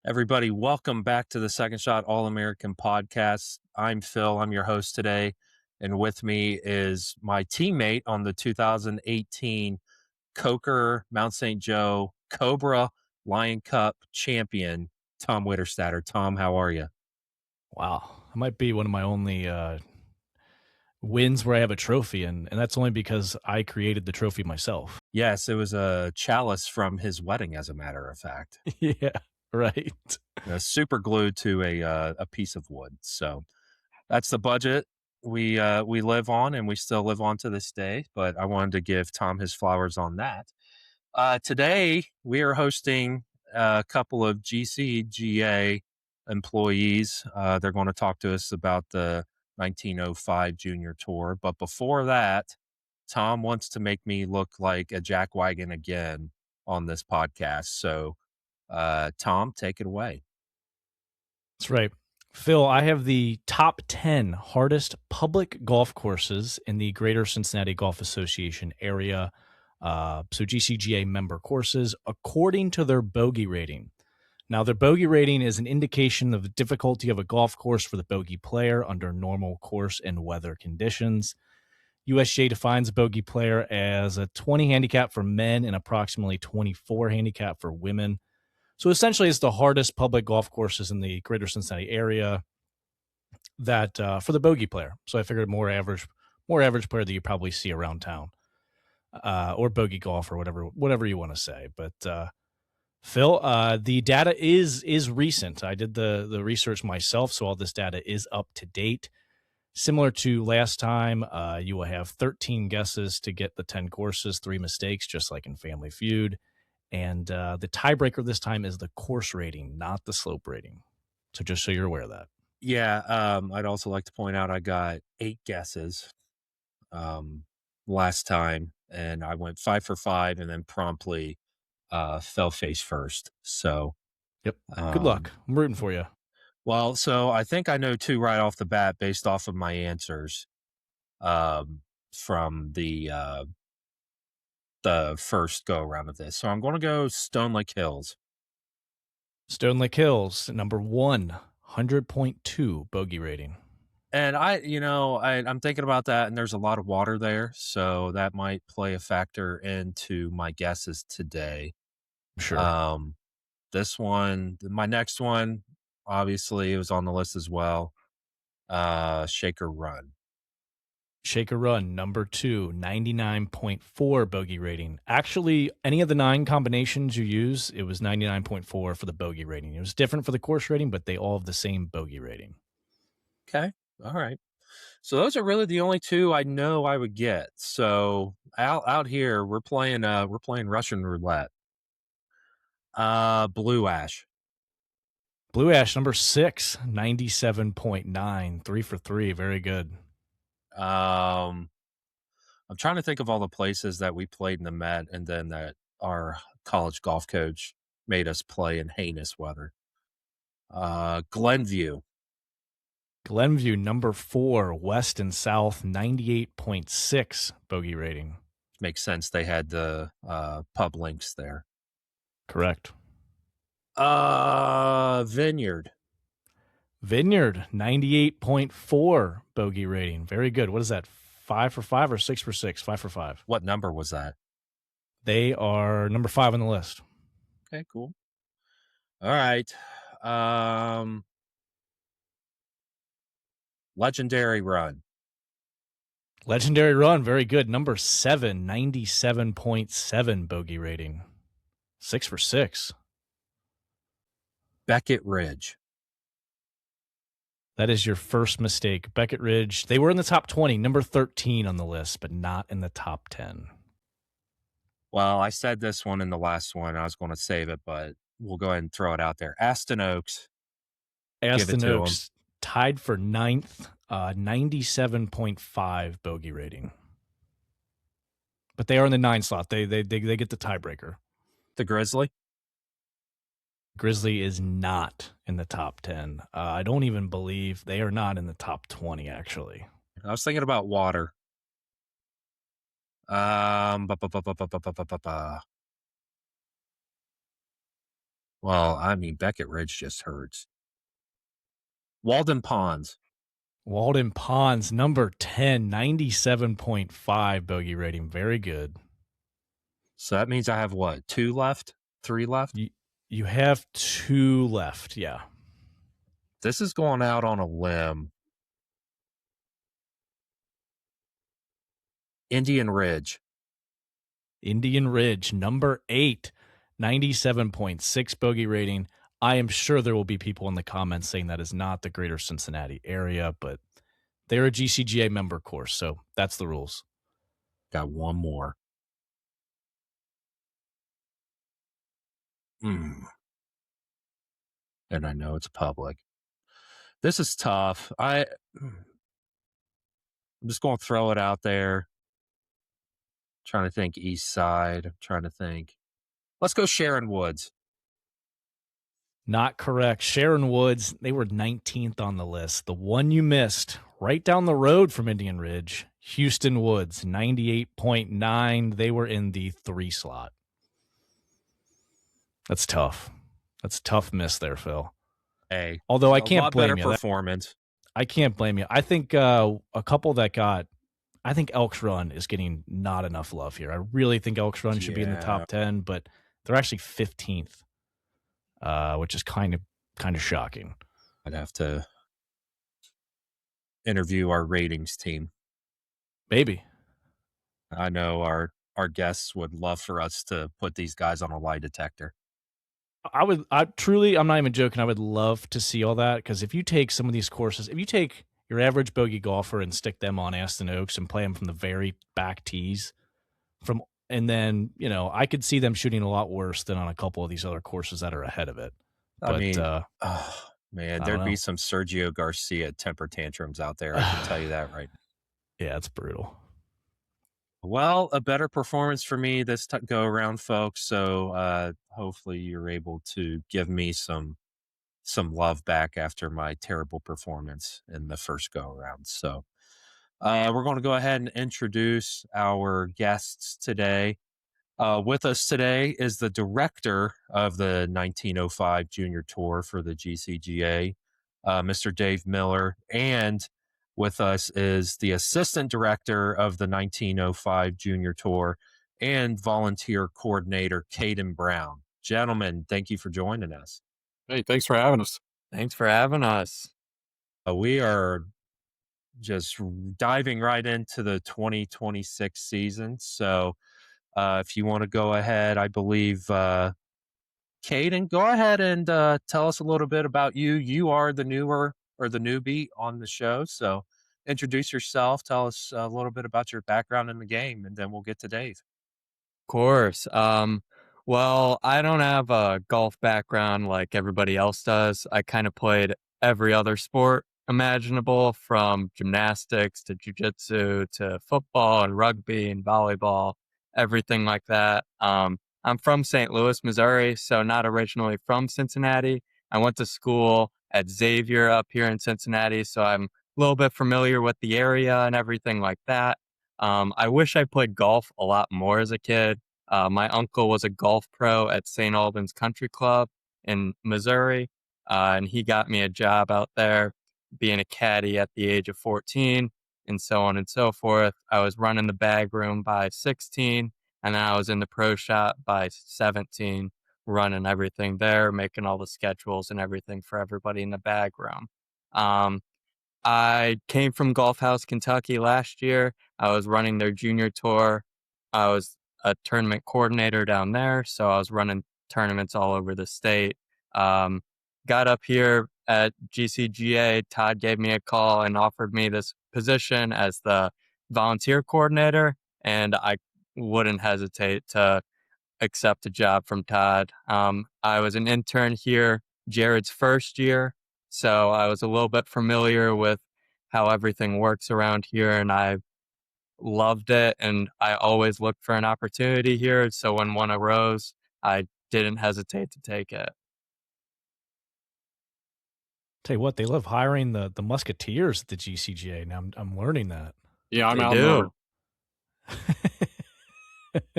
Everybody, welcome back to the Second Shot All-American podcast. I'm Phil. I'm your host today. And with me is my teammate on the 2018 Coker Mount St. Joe Cobra Lion Cup champion, Tom Witterstatter. Tom, how are you? Wow. That might be one of my only wins where I have a trophy, and that's only because I created the trophy myself. Yes, it was a chalice from his wedding, as a matter of fact. Yeah, right. Super glued to a piece of wood. So that's the budget we live on, and we still live on to this day. But I wanted to give Tom his flowers on that. Today we are hosting a couple of GCGA employees. They're going to talk to us about the 1905 Junior Tour. But before that, Tom wants to make me look like a jackwagon again on this podcast. So, Tom, take it away. That's right. Phil, I have the top 10 hardest public golf courses in the Greater Cincinnati Golf Association area. So GCGA member courses, according to their bogey rating. Now, their bogey rating is an indication of the difficulty of a golf course for the bogey player under normal course and weather conditions. USGA defines a bogey player as a 20 handicap for men and approximately 24 handicap for women. So essentially, it's the hardest public golf courses in the Greater Cincinnati area that for the bogey player. So I figured more average player that you probably see around town, or bogey golf, or whatever you want to say. But Phil, the data is recent. I did the research myself, so all this data is up to date. Similar to last time, you will have 13 guesses to get the 10 courses, 3 mistakes, just like in Family Feud. And the tiebreaker this time is the course rating, not the slope rating. So just so you're aware of that. Yeah, I'd also like to point out I got 8 guesses last time, and I went 5 for 5 and then promptly fell face first. So, Yep. Good um, luck. I'm rooting for you. so I think I know 2 right off the bat based off of my answers from the first go around of this. So I'm going to go Stone Lake Hills. Stone Lake Hills, number 1, 100.2 bogey rating. And I'm thinking about that, and there's a lot of water there, so that might play a factor into my guesses today. Sure. Um, my next one, obviously, it was on the list as well. Shaker Run. Shaker Run, number 2, 99.4 bogey rating. Actually, any of the 9 combinations you use, it was 99.4 for the bogey rating. It was different for the course rating, but they all have the same bogey rating. Okay, all right. So those are really the only 2 I know I would get. So out here, we're playing Russian roulette. Blue Ash. Blue Ash, number 6, 97.9, 3 for 3. Very good. I'm trying to think of all the places that we played in the Met and then that our college golf coach made us play in heinous weather. Glenview. Glenview, number 4, West and South, 98.6 bogey rating. Makes sense. They had the pub links there. Correct. Vineyard. Vineyard, 98.4 bogey rating. Very good. What is that, 5 for 5 or 6 for 6? 5 for 5. What number was that? They are number 5 on the list. Okay, cool. All right. Legendary Run. Legendary Run, very good. Number 7, 97.7 bogey rating. 6 for 6. Beckett Ridge. That is your first mistake. Beckett Ridge, they were in the top 20, number 13 on the list, but not in the top 10. Well, I said this one in the last one. I was going to save it, but we'll go ahead and throw it out there. Aston Oaks. Aston Oaks tied for 9th, 97.5 bogey rating. But they are in the 9 slot. They get the tiebreaker. The Grizzly. Grizzly is not in the top 10. I don't even believe they are not in the top 20, actually. I was thinking about water. Well, I mean, Beckett Ridge just hurts. Walden Ponds. Walden Ponds, number 10, 97.5 bogey rating. Very good. So that means I have what? 2 left? 3 left? You have 2 left. Yeah. This is going out on a limb. Indian Ridge. Indian Ridge, number 8, 97.6 bogey rating. I am sure there will be people in the comments saying that is not the greater Cincinnati area, but they're a GCGA member course, so that's the rules. Got one more. And I know it's public. This is tough. I'm just going to throw it out there. Trying to think east side. I'm trying to think. Let's go Sharon Woods. Not correct. Sharon Woods, they were 19th on the list. The one you missed, right down the road from Indian Ridge, Houston Woods, 98.9. They were in the 3 slot. That's tough. That's a tough miss there, Phil. Hey, Although I a can't lot blame better you. performance. I can't blame you. I think a couple that got, I think Elks Run is getting not enough love here. I really think Elks Run should be in the top 10, but they're actually 15th, which is kind of shocking. I'd have to interview our ratings team. Maybe. I know our guests would love for us to put these guys on a lie detector. I truly, I'm not even joking. I would love to see all that, because if you take some of these courses, if you take your average bogey golfer and stick them on Aston Oaks and play them from the very back tees, and then, I could see them shooting a lot worse than on a couple of these other courses that are ahead of it. I But mean, oh man, there'd be some Sergio Garcia temper tantrums out there. I can tell you that right now. Yeah, it's brutal. Well, a better performance for me this go around, folks. So hopefully you're able to give me some love back after my terrible performance in the first go around. So we're going to go ahead and introduce our guests today. With us today is the director of the 1905 Junior Tour for the GCGA, Mr. Dave Miller, and with us is the assistant director of the 1905 Junior Tour and volunteer coordinator, Caden Brown. Gentlemen, thank you for joining us. Hey, thanks for having us. Thanks for having us. We are just diving right into the 2026 season. So if you want to go ahead, I believe, Caden, go ahead and tell us a little bit about you. You are the newer or the newbie on the show. So introduce yourself, tell us a little bit about your background in the game, and then we'll get to Dave. Of course. Well, I don't have a golf background like everybody else does. I kind of played every other sport imaginable, from gymnastics to jujitsu to football and rugby and volleyball, everything like that. I'm from St. Louis, Missouri, so not originally from Cincinnati. I went to school at Xavier up here in Cincinnati, so I'm a little bit familiar with the area and everything like that. I wish I played golf a lot more as a kid. My uncle was a golf pro at St. Albans Country Club in Missouri, and he got me a job out there being a caddy at the age of 14, and so on and so forth. I was running the bag room by 16, and then I was in the pro shop by 17, running everything there, making all the schedules and everything for everybody in the bag room. I came from Golf House, Kentucky last year. I was running their junior tour. I was a tournament coordinator down there, so I was running tournaments all over the state. Got up here at GCGA. Todd gave me a call and offered me this position as the volunteer coordinator, and I wouldn't hesitate to accept a job from Todd. I was an intern here Jared's first year, so I was a little bit familiar with how everything works around here, and I loved it, and I always looked for an opportunity here, so when one arose, I didn't hesitate to take it. Tell you what, they love hiring the musketeers at the GCGA. Now I'm learning that. Yeah, I'm They out do.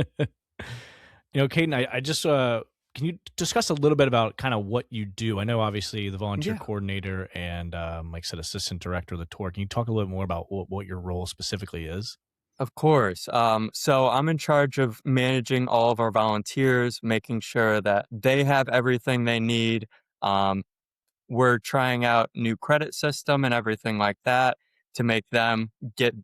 there. Caden, I just can you discuss a little bit about kind of what you do? I know obviously the volunteer Yeah. coordinator and like I said, assistant director of the tour. Can you talk a little bit more about what your role specifically is? Of course. So I'm in charge of managing all of our volunteers, making sure that they have everything they need. Um, we're trying out new credit system and everything like that to make them get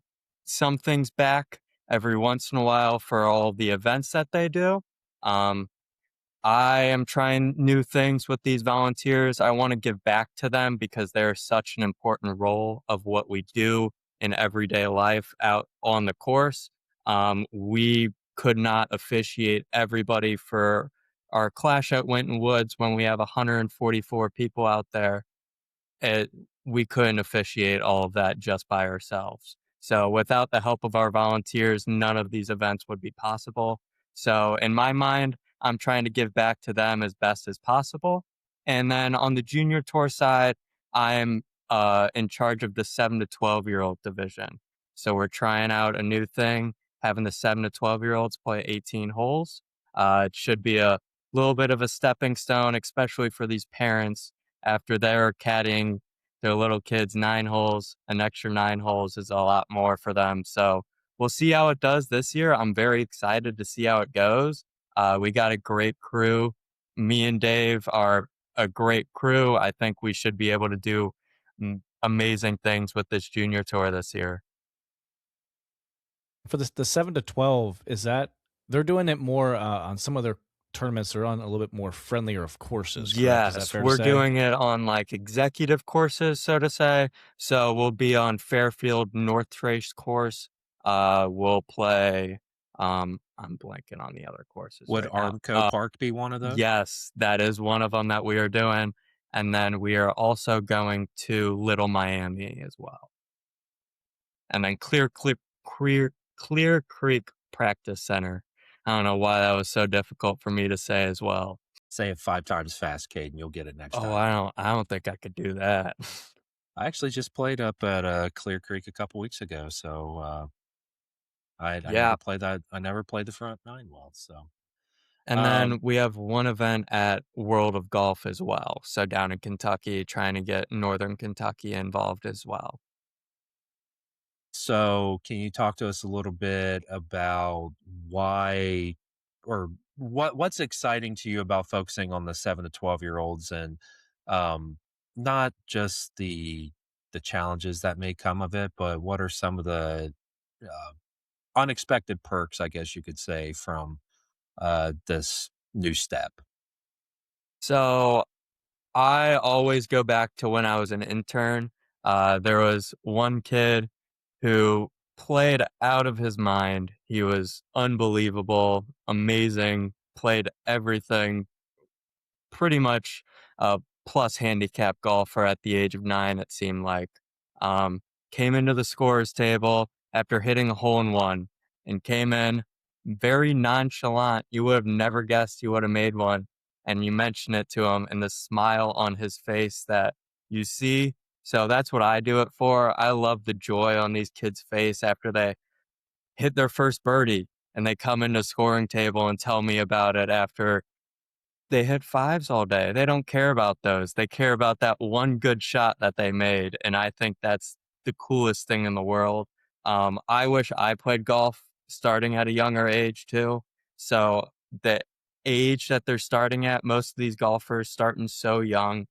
some things back every once in a while for all the events that they do. Um, I am trying new things with these volunteers. I want to give back to them because they're such an important role of what we do in everyday life out on the course. We could not officiate everybody for our clash at Winton Woods when we have 144 people out there. it, we couldn't officiate all of that just by ourselves. So without the help of our volunteers, none of these events would be possible. So in my mind, I'm trying to give back to them as best as possible. And then on the junior tour side, I'm in charge of the 7 to 12-year-old division. So we're trying out a new thing, having the 7 to 12-year-olds play 18 holes. It should be a little bit of a stepping stone, especially for these parents after they're caddying their little kids 9 holes. An extra 9 holes is a lot more for them. So we'll see how it does this year. I'm very excited to see how it goes. We got a great crew. Me and Dave are a great crew. I think we should be able to do amazing things with this junior tour this year. For the 7 to 12, is that they're doing it more on some of their tournaments? They're on a little bit more friendlier of courses, correct? Is that Yes, fair to we're say? doing it on like executive courses, so to say. So we'll be on Fairfield North Trace course. We'll play. I'm blanking on the other courses Would right now. Armco Park be one of those? Yes, that is one of them that we are doing, and then we are also going to Little Miami as well, and then Clear Creek Practice Center. I don't know why that was so difficult for me to say as well. Say it 5 times fast, Caden. You'll get it next Oh, time. I don't think I could do that. I actually just played up at Clear Creek a couple weeks ago, so I Yeah. never played that. I never played the front nine well. So And um, then we have one event at World of Golf as well. So down in Kentucky, trying to get Northern Kentucky involved as well. so can you talk to us a little bit about why or what's exciting to you about focusing on the 7 to 12-year-olds and um, not just the challenges that may come of it, but what are some of the uh, unexpected perks, I guess you could say, from this new step? So I always go back to when I was an intern. There was one kid who played out of his mind. He was unbelievable, amazing, played everything pretty much a plus handicap golfer at the age of 9, it seemed like. Um, Came into the scorers table after hitting a hole in one and came in very nonchalant. You would have never guessed he would have made one. And you mention it to him and the smile on his face that you see. So that's what I do it for. I love the joy on these kids' face after they hit their first birdie and they come into scoring table and tell me about it after they hit fives all day. They don't care about those. They care about that one good shot that they made. And I think that's the coolest thing in the world. I wish I played golf starting at a younger age too. So the age that they're starting at, most of these golfers starting so young,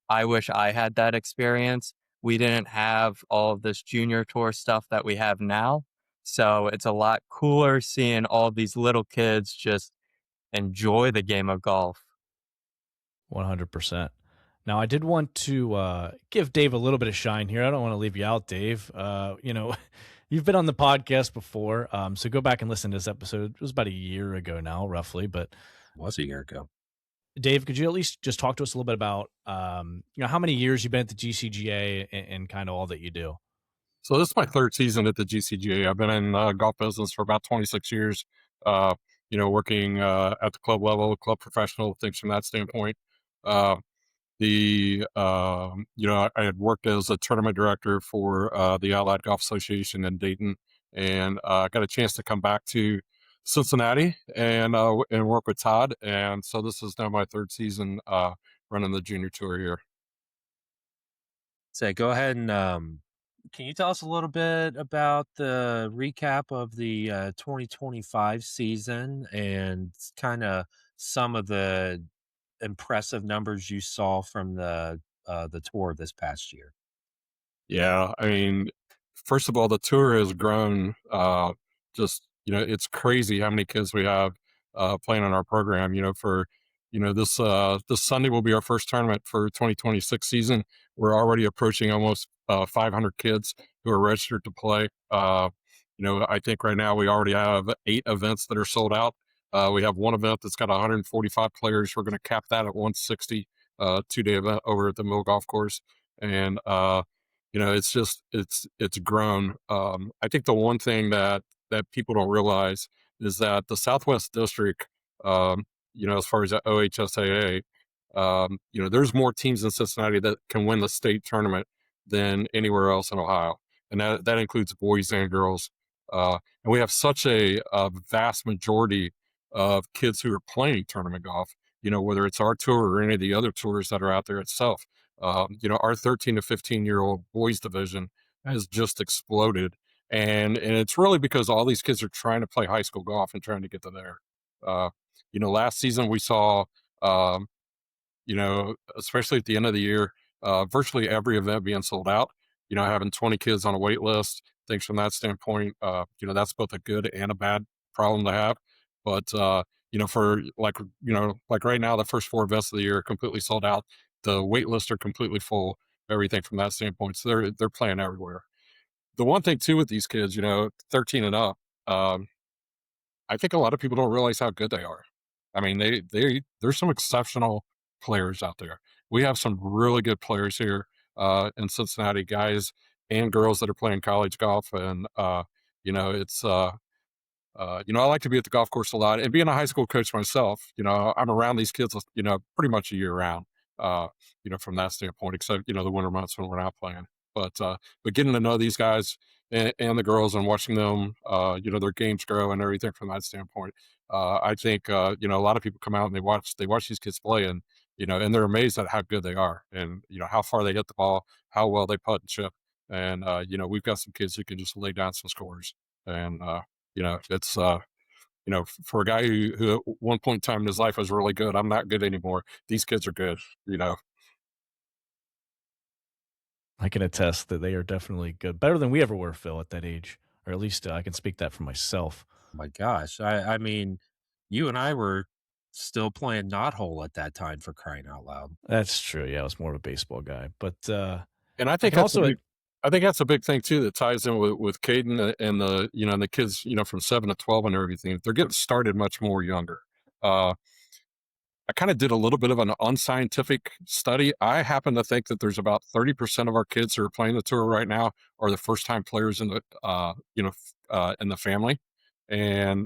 I wish I had that experience. We didn't have all of this junior tour stuff that we have now. So it's a lot cooler seeing all these little kids just enjoy the game of golf. 100%. Now, I did want to give Dave a little bit of shine here. I don't want to leave you out, Dave. You've been on the podcast before, so go back and listen to this episode. It was about a year ago now, roughly. But Was a year ago. Dave, could you at least just talk to us a little bit about, how many years you've been at the GCGA and kind of all that you do? So this is my third season at the GCGA. I've been in golf business for about 26 years, working at the club level, club professional, things from that standpoint. Uh, I had worked as a tournament director for the Allied Golf Association in Dayton, and got a chance to come back to Cincinnati and work with Todd. And so this is now my third season running the junior tour here. Say, go ahead and can you tell us a little bit about the recap of the 2025 season and kind of some of the impressive numbers you saw from the tour this past year? Yeah, I mean, first of all, the tour has grown. Just it's crazy how many kids we have playing in our program. For this Sunday will be our first tournament for 2026 season. We're already approaching almost 500 kids who are registered to play. I think right now we already have 8 events that are sold out. We have one event that's got 145 players. We're going to cap that at 160, 2-day event over at the Mill Golf Course, and it's grown. I think the one thing that people don't realize is that the Southwest District, as far as the OHSAA, there's more teams in Cincinnati that can win the state tournament than anywhere else in Ohio, and that includes boys and girls. And we have such a vast majority of kids who are playing tournament golf. Whether it's our tour or any of the other tours that are out there itself. Our 13 to 15-year-old boys division has just exploded. And it's really because all these kids are trying to play high school golf and trying to get to there. Last season we saw, um, especially at the end of the year, virtually every event being sold out, having 20 kids on a wait list, things from that standpoint, that's both a good and a bad problem to have. But, for like right now, the first 4 events of the year are completely sold out. The wait lists are completely full, everything from that standpoint. So they're playing everywhere. The one thing too with these kids, 13 and up, um, I think a lot of people don't realize how good they are. I mean, there's some exceptional players out there. We have some really good players here in Cincinnati, guys and girls that are playing college golf, and it's I like to be at the golf course a lot, and being a high school coach myself, I'm around these kids, pretty much a year round, from that standpoint, except, the winter months when we're not playing. But getting to know these guys and the girls and watching them, their games grow and everything from that standpoint, I think, a lot of people come out and they watch these kids play and they're amazed at how good they are and, how far they hit the ball, how well they putt and chip. And, we've got some kids who can just lay down some scores. And, it's for a guy who at one point in time in his life was really good. I'm not good anymore. These kids are good. I can attest that they are definitely good. Better than we ever were, Phil, at that age. Or at least I can speak that for myself. My gosh, I mean, you and I were still playing knot hole at that time, for crying out loud. That's true. Yeah, I was more of a baseball guy. But And I I think can also I think that's a big thing too that ties in with Caden and the kids, from 7 to 12 and everything. They're getting started much more younger. Uh, I kind of did a little bit of an unscientific study. I happen to think that there's about 30% of our kids who are playing the tour right now are the first time players in in the family. And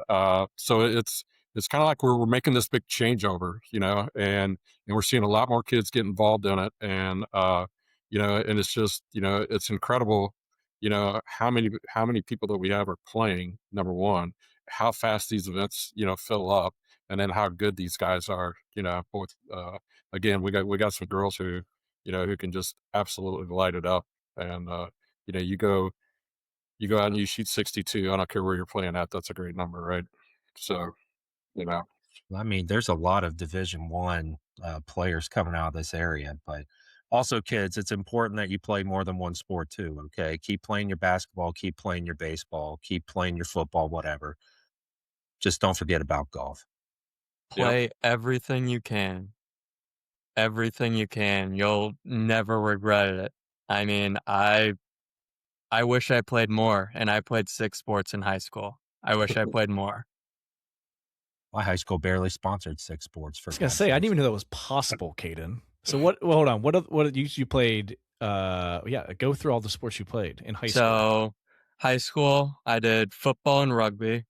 so it's kind of like we're making this big changeover, and we're seeing a lot more kids get involved in it. And, and it's just, it's incredible, how many people that we have are playing, number one, how fast these events, fill up, and then how good these guys are. Both again, we got some girls who can just absolutely light it up, and you go out and you shoot 62. I don't care where you're playing at. That's a great number, right? So you know, I mean, there's a lot of Division 1 players coming out of this area, but also, kids, it's important that you play more than one sport too. Okay, keep playing your basketball, keep playing your baseball, keep playing your football, whatever. Just don't forget about golf. yep. Play everything you can. Everything you can. You'll never regret it. I mean, I wish I played more, and I played 6 sports in high school. I wish I played more. My high school barely sponsored 6 sports, I for was gonna God's say I didn't sakes. even know that was possible, Caden. So what? Well, hold on. What you played? Yeah, go through all the sports you played in high school. So, high school, I did football and rugby,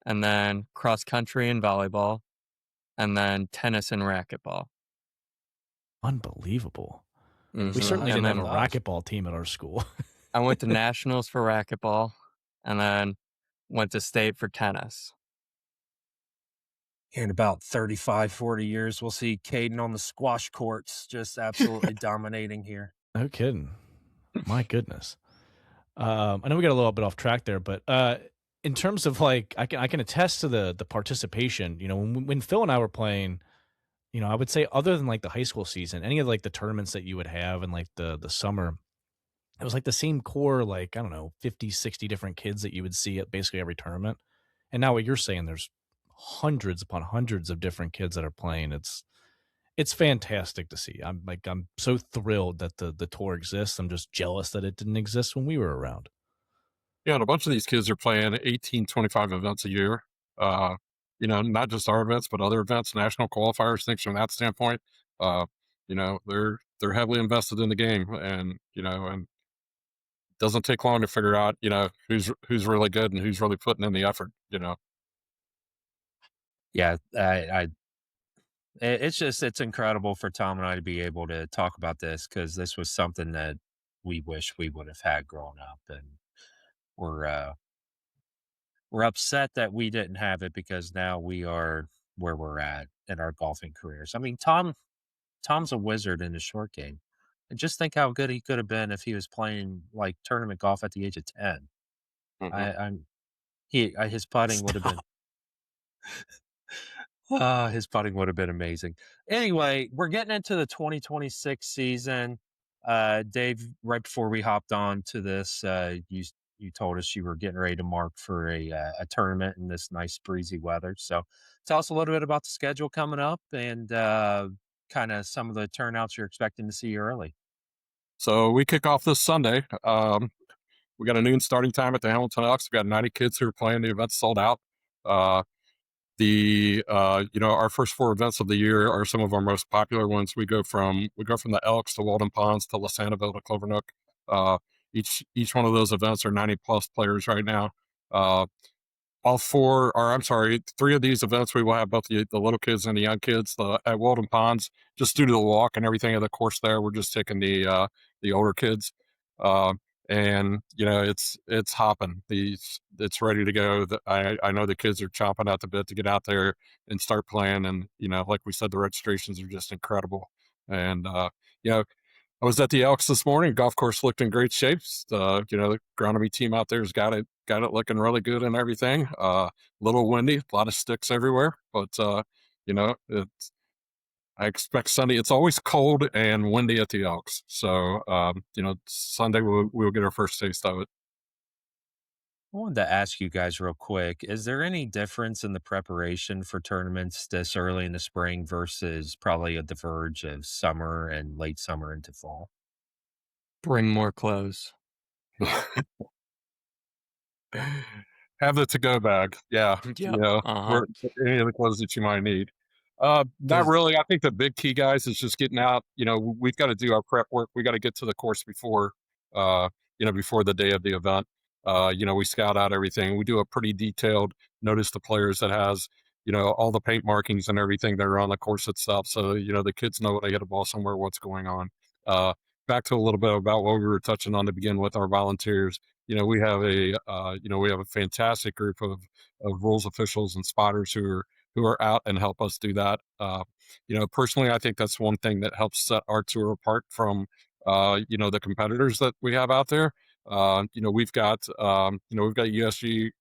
and then cross country and volleyball, and then tennis and racquetball. Unbelievable. We Mhm. certainly And didn't have then a racquetball team at our school. I went to nationals for racquetball, and then went to state for tennis. In about 35, 40 years, we'll see Caden on the squash courts just absolutely dominating here. No kidding. My goodness. I know we got a little bit off track there, but in terms of like, I can attest to the participation. You know, when Phil and I were playing, you know, I would say other than like the high school season, any of like the tournaments that you would have in like the summer, it was like the same core, like I don't know, 50, 60 different kids that you would see at basically every tournament. And now what you're saying, there's hundreds upon hundreds of different kids that are playing. It's fantastic to see. I'm so thrilled that the tour exists. I'm just jealous that it didn't exist when we were around. Yeah, and a bunch of these kids are playing 18, 25 events a year. You know, not just our events, but other events, national qualifiers, things from that standpoint. Uh, you know, they're heavily invested in the game, and you know, and it doesn't take long to figure out, you know, who's really good and who's really putting in the effort. You know. Yeah, it's incredible for Tom and I to be able to talk about this because this was something that we wish we would have had growing up, and we're uh, we're upset that we didn't have it because now we are where we're at in our golfing careers. I mean, Tom's a wizard in the short game, and just think how good he could have been if he was playing like tournament golf at the age of 10. Mhm. His putting would have been Stop. his putting would have been amazing. Anyway, we're getting into the 2026 season. Dave, right before we hopped on to this, you told us you were getting ready to mark for a tournament in this nice breezy weather. So, tell us a little bit about the schedule coming up and kind of some of the turnouts you're expecting to see early. So we kick off this Sunday. We got a noon starting time at the Hamilton Elks. We got 90 kids who are playing. The event's sold out. Uh, you know, our first 4 events of the year are some of our most popular ones. We go from the Elks to Walden Ponds to Lasanaville to Clovernook. Uh, each one of those events are 90 plus players right now. Uh, all four, or I'm sorry, 3 of these events, we will have both the little kids and the young kids. At Walden Ponds, just due to the walk and everything of the course there, we're just taking the older kids, uh, and you know it's hopping. It's ready to go. I know the kids are chomping at the bit to get out there and start playing. And you know, like we said, the registrations are just incredible. And you know, I was at the Elks this morning. Golf course looked in great shape. You know, the agronomy team out there's got it looking really good and everything. Little windy, a lot of sticks everywhere, but you know, I expect Sunday. It's always cold and windy at the Elks, so you know, Sunday we'll get our first taste of it. I wanted to ask you guys real quick, is there any difference in the preparation for tournaments this early in the spring versus probably at the verge of summer and late summer into fall? Bring more clothes. Have the to-go bag. Yeah, you Yep. know, Uh-huh. for any of the clothes that you might need. Not Does really. I think the big key, guys, is just getting out. You know, we've got to do our prep work. We got to get to the course before, uh, you know, before the day of the event. You know, we scout out everything. We do a pretty detailed notice to players that has, you know, all the paint markings and everything that are on the course itself. So, you know, the kids know when they hit a ball somewhere, what's going on. Uh, Back to a little bit about what we were touching on to begin with our volunteers. You know, we have a fantastic group of rules officials and spotters who are out and help us do that. You know, personally, I think that's one thing that helps set our tour apart from you know, the competitors that we have out there. You know, we've got USGA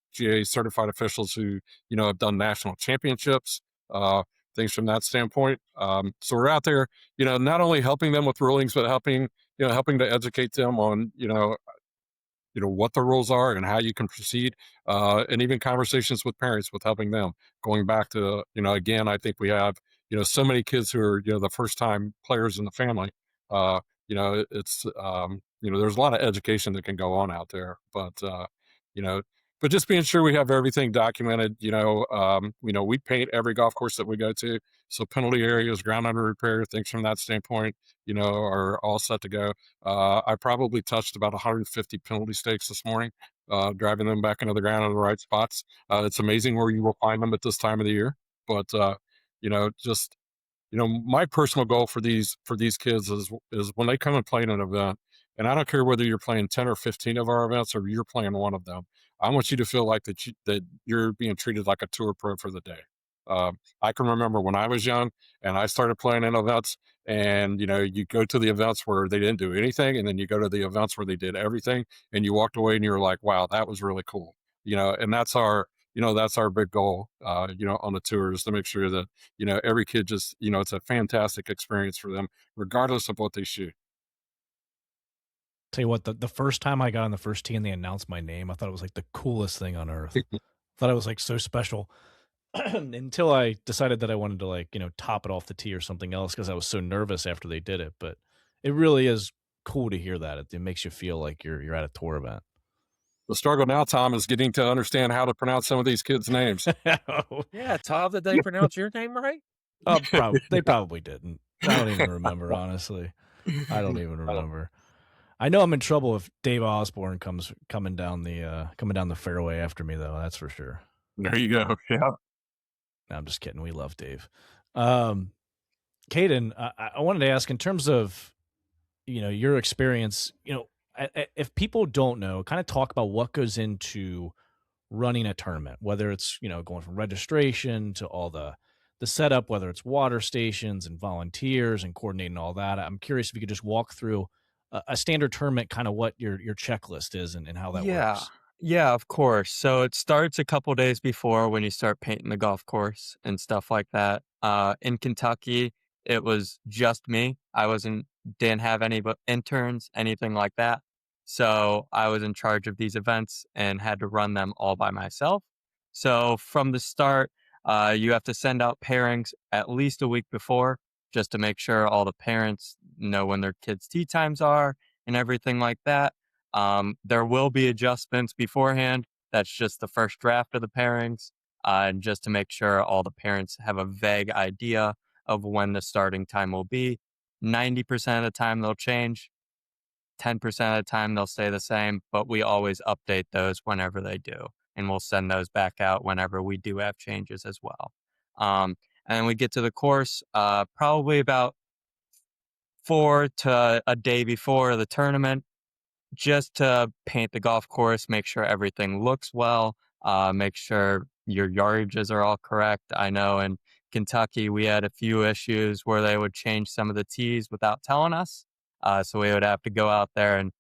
certified officials who, you know, have done national championships, uh, things from that standpoint. So we're out there, you know, not only helping them with rulings, but helping to educate them on, you know what the rules are and how you can proceed, and even conversations with parents with helping them. Going back to, you know, again, I think we have, you know, so many kids who are, you know, the first time players in the family. You know, it's you know, there's a lot of education that can go on out there, but you know, but just being sure we have everything documented. You know, we paint every golf course that we go to, so penalty areas, ground under repair, things from that standpoint, you know, are all set to go. I probably touched about 150 penalty stakes this morning, driving them back into the ground in the right spots. It's amazing where you will find them at this time of the year. But you know, just you know, my personal goal for these kids is when they come and play in an event, and I don't care whether you're playing 10 or 15 of our events or you're playing one of them. I want you to feel like that you're being treated like a tour pro for the day. I can remember when I was young and I started playing in events, and you go to the events where they didn't do anything, and then you go to the events where they did everything, and you walked away and you're like, wow, that was really cool. And that's our big goal, on the tour, is to make sure that every kid just it's a fantastic experience for them, regardless of what they shoot. Tell you what, the first time I got on the first tee and they announced my name, I thought it was like the coolest thing on earth. Thought it was like so special until I decided that I wanted to like, top it off the tee or something else because I was so nervous after they did it. But it really is cool to hear that. It makes you feel like you're at a tour event. The struggle now, Tom, is getting to understand how to pronounce some of these kids' names. Yeah, Tom, did they pronounce your name right? They probably didn't. I don't even remember, honestly. I don't even remember. I know I'm in trouble if Dave Osborne comes coming down the fairway after me, though. That's for sure. There you go. Yeah. No, I'm just kidding. We love Dave. Caden, I wanted to ask in terms of your experience. If people don't know, kind of talk about what goes into running a tournament, whether it's going from registration to all the setup, whether it's water stations and volunteers and coordinating all that. I'm curious if you could just walk through a standard tournament, kind of what your checklist is and how that Yeah. works. Yeah, of course. So it starts a couple days before when you start painting the golf course and stuff like that. In Kentucky, it was just me. Didn't have any but interns, anything like that. So I was in charge of these events and had to run them all by myself. So from the start, you have to send out pairings at least a week before just to make sure all the parents know when their kids' tee times are and everything like that. There will be adjustments beforehand. That's just the first draft of the pairings, and just to make sure all the parents have a vague idea of when the starting time will be. 90% of the time they'll change. 10% of the time they'll stay the same, but we always update those whenever they do, and we'll send those back out whenever we do have changes as well. And then we get to the course, probably about 4 to a day before the tournament, just to paint the golf course, make sure everything looks well, make sure your yardages are all correct. I know in Kentucky, we had a few issues where they would change some of the tees without telling us. So we would have to go out there and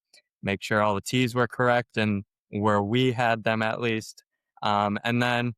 make sure all the tees were correct and where we had them at least. And then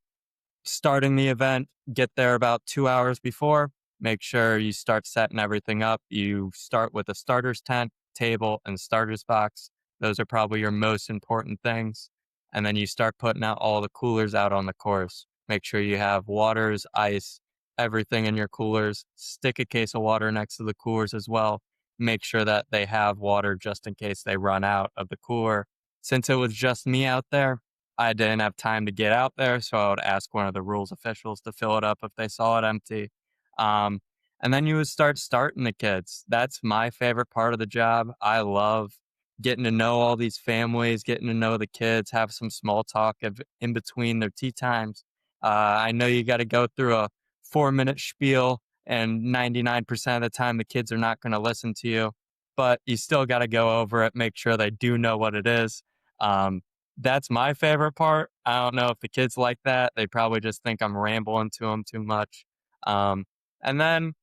starting the event, get there about 2 hours before, make sure you start setting everything up. You start with a starter's tent, table, and starter's box. Those are probably your most important things. And then you start putting out all the coolers out on the course. Make sure you have waters, ice, everything in your coolers. Stick a case of water next to the coolers as well. Make sure that they have water just in case they run out of the cooler. Since it was just me out there, I didn't have time to get out there, so I would ask one of the rules officials to fill it up if they saw it empty. Um, and then you would start starting the kids. That's my favorite part of the job. I love getting to know all these families, getting to know the kids, have some small talk in between their tea times. I know you got to go through a 4-minute spiel, and 99% of the time the kids are not going to listen to you, but you still got to go over it, make sure they do know what it is. That's my favorite part. I don't know if the kids like that. They probably just think I'm rambling to them too much. And then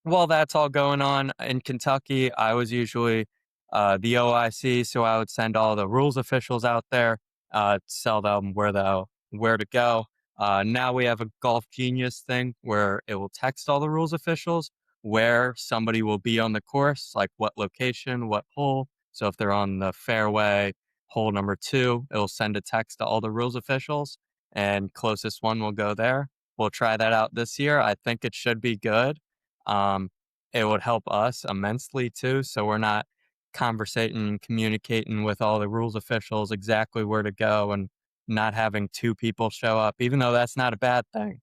while that's all going on in Kentucky, I was usually the OIC, so I would send all the rules officials out there, tell them where to go. Now we have a Golf Genius thing where it will text all the rules officials where somebody will be on the course, like what location, what hole. So if they're on the fairway, hole number 2, it'll send a text to all the rules officials, and closest one will go there. We'll try that out this year. I think it should be good. Um, it would help us immensely too, so we're not conversating and communicating with all the rules officials exactly where to go and not having 2 people show up, even though that's not a bad thing.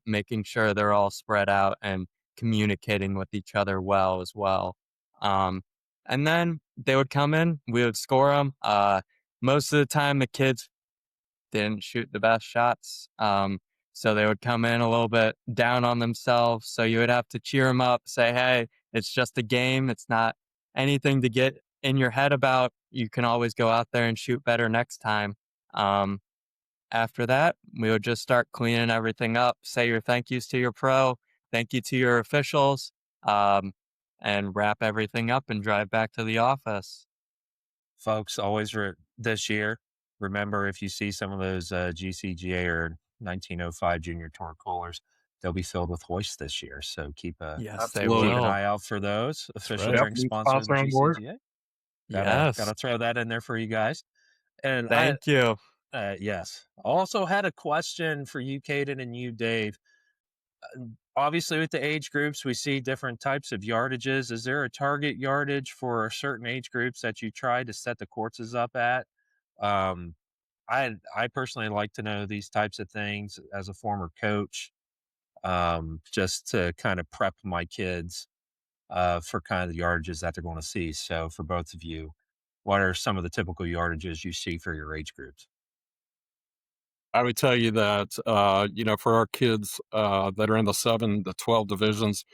Making sure they're all spread out and communicating with each other well as well. And then they would come in, we would score them. Most of the time, the kids didn't shoot the best shots. So they would come in a little bit down on themselves. So you would have to cheer them up, say, hey, it's just a game. It's not anything to get in your head about. You can always go out there and shoot better next time. after that, we would just start cleaning everything up, say your thank yous to your pro, thank you to your officials, um, and wrap everything up and drive back to the office. Folks, this year, remember if you see some of those GCGA or 1905 Junior Tour coolers, they'll be filled with hoist this year. So Yes, they Absolutely. keep an will. eye out for those. Official right. Yep, drink new sponsor of the sponsor on board. GCGA. Yes. Gotta throw that in there for you guys. And Thank you. yes, also had a question for you, Caden, and you, Dave. Obviously, with the age groups, we see different types of yardages. Is there a target yardage for certain age groups that you try to set the courses up at? Um, I personally like to know these types of things as a former coach, just to kind of prep my kids for kind of the yardages that they're going to see. So, for both of you, what are some of the typical yardages you see for your age groups? I would tell you that, for our kids that are in the 7 to 12 divisions,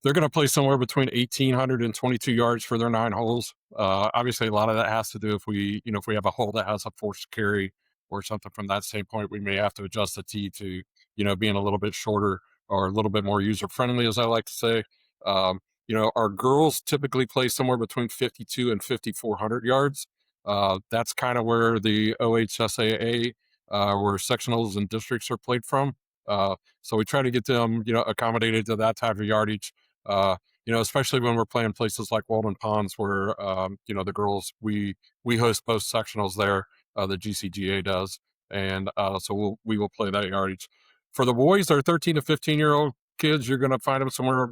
they're going to play somewhere between 1,800 and 22 yards for their 9 holes. Obviously, a lot of that has to do if we have a hole that has a forced carry or something from that standpoint, we may have to adjust the tee to, being a little bit shorter or a little bit more user friendly, as I like to say. Our girls typically play somewhere between 52 and 5,400 yards. That's kind of where the OHSAA where sectionals and districts are played from. So we try to get them, accommodated to that type of yardage. Especially when we're playing places like Walden Ponds, where the girls we host both sectionals there. The GCGA does, and so we will play that yardage. For the boys, our 13 to 15-year-old kids, you're going to find them somewhere,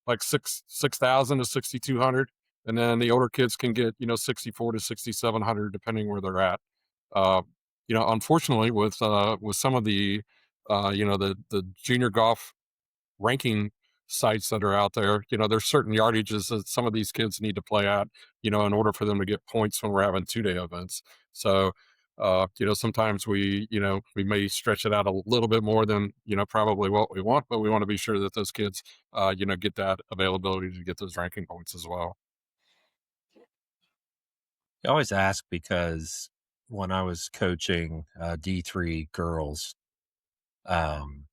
like 6,000 to 6,200, and then the older kids can get 64 to 6,700 depending where they're at. Uh, Unfortunately, with some of the junior golf ranking sites that are out there, there's certain yardages that some of these kids need to play at, in order for them to get points when we're having 2-day events. So, sometimes we may stretch it out a little bit more than, probably what we want, but we want to be sure that those kids, get that availability to get those ranking points as well. I always ask because when I was coaching D3 girls, um,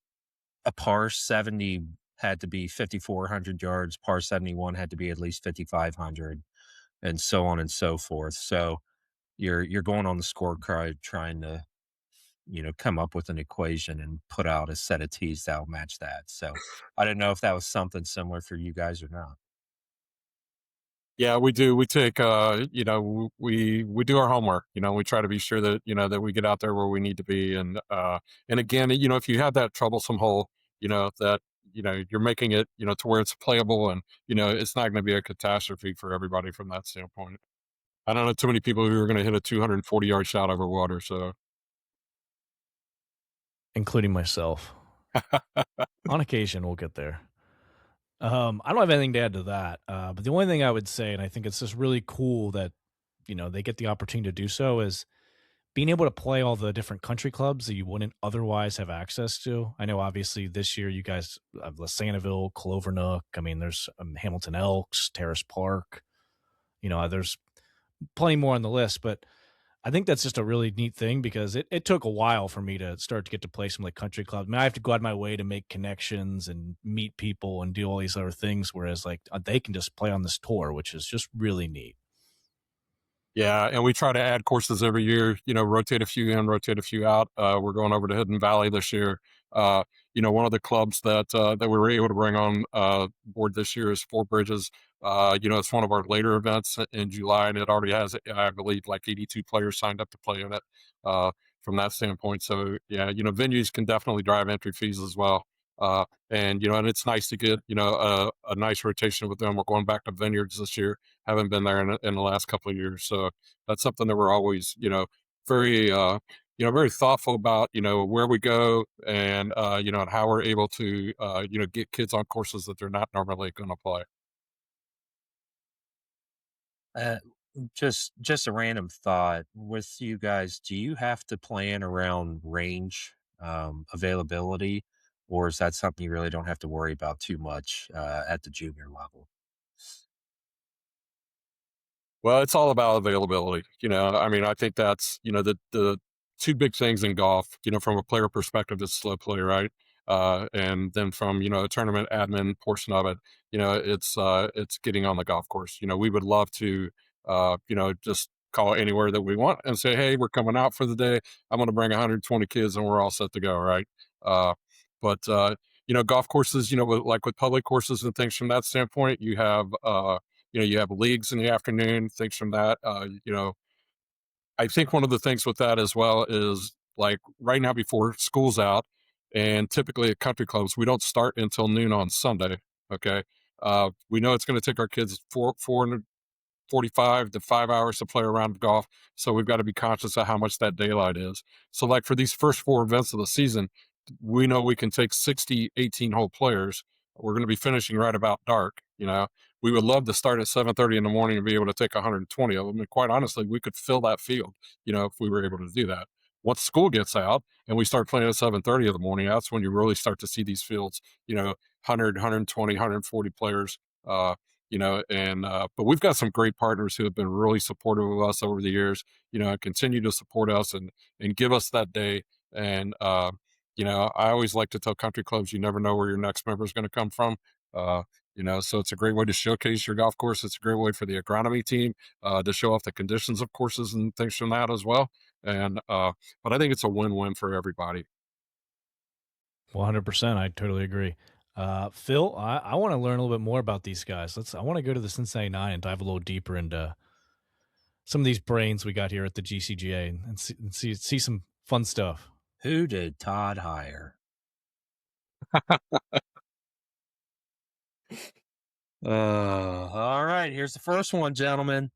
a par 70 had to be 5,400 yards, par 71 had to be at least 5,500, and so on and so forth. So you're going on the scorecard trying to come up with an equation and put out a set of tees that'll match that. So I didn't know if that was something similar for you guys or not. Yeah, we do. We take, we do our homework. We try to be sure that that we get out there where we need to be, and again, if you have that troublesome hole, that you're making it, to where it's playable, and it's not going to be a catastrophe for everybody from that standpoint. I don't know too many people who are going to hit a 240-yard shot over water. So Including myself. On occasion, we'll get there. I don't have anything to add to that, but the only thing I would say, and I think it's just really cool that they get the opportunity to do so, is being able to play all the different country clubs that you wouldn't otherwise have access to. I know, obviously, this year you guys have Saniville, Clovernook. I mean, there's Hamilton Elks, Terrace Park. There's plenty more on the list, but I think that's just a really neat thing because it took a while for me to start to get to play some like country clubs. I mean, I have to go out of my way to make connections and meet people and do all these other things, whereas like they can just play on this tour, which is just really neat. yeah, and we try to add courses every year, rotate a few in, rotate a few out. We're going over to Hidden Valley this year. One of the clubs that we were able to bring on board this year is Four Bridges. It's one of our later events in July, and it already has, I believe, like 82 players signed up to play in it from that standpoint. So, yeah, venues can definitely drive entry fees as well. And it's nice to get, a nice rotation with them. We're going back to Vineyards this year. Haven't been there in the last couple of years. So that's something that we're always, very, very thoughtful about, where we go and, and how we're able to, get kids on courses that they're not normally going to play. Uh, just a random thought with you guys. Do you have to plan around range availability, or is that something you really don't have to worry about too much at the junior level? Well, it's all about availability. I mean, I think that's, the two big things in golf, from a player perspective, it's slow play, right? And then from, a tournament admin portion of it, it's getting on the golf course. We would love to, just call anywhere that we want and say, hey, we're coming out for the day. I'm going to bring 120 kids and we're all set to go, right? But golf courses, like with public courses and things from that standpoint, you have, you have leagues in the afternoon, things from that. I think one of the things with that as well is like right now before school's out, and typically at country clubs, we don't start until noon on Sunday. Okay. We know it's going to take our kids 45 to 5 hours to play around golf. So we've got to be conscious of how much that daylight is. So like for these first four events of the season, we know we can take 60, 18-hole players. We're going to be finishing right about dark. We would love to start at 7:30 in the morning and be able to take 120 of them. And quite honestly, we could fill that field, if we were able to do that. Once school gets out and we start playing at 7:30 in the morning, that's when you really start to see these fields, 100, 120, 140 players. But we've got some great partners who have been really supportive of us over the years, and continue to support us and give us that day. And, I always like to tell country clubs, you never know where your next member is going to come from. So it's a great way to showcase your golf course. It's a great way for the agronomy team to show off the conditions of courses and things from that as well. And, but I think it's a win-win for everybody. 100%. I totally agree. Phil, I want to learn a little bit more about these guys. I want to go to the Cincinnati Nine and dive a little deeper into some of these brains we got here at the GCGA and see some fun stuff. Who did Todd hire? All right, here's the first one, gentlemen.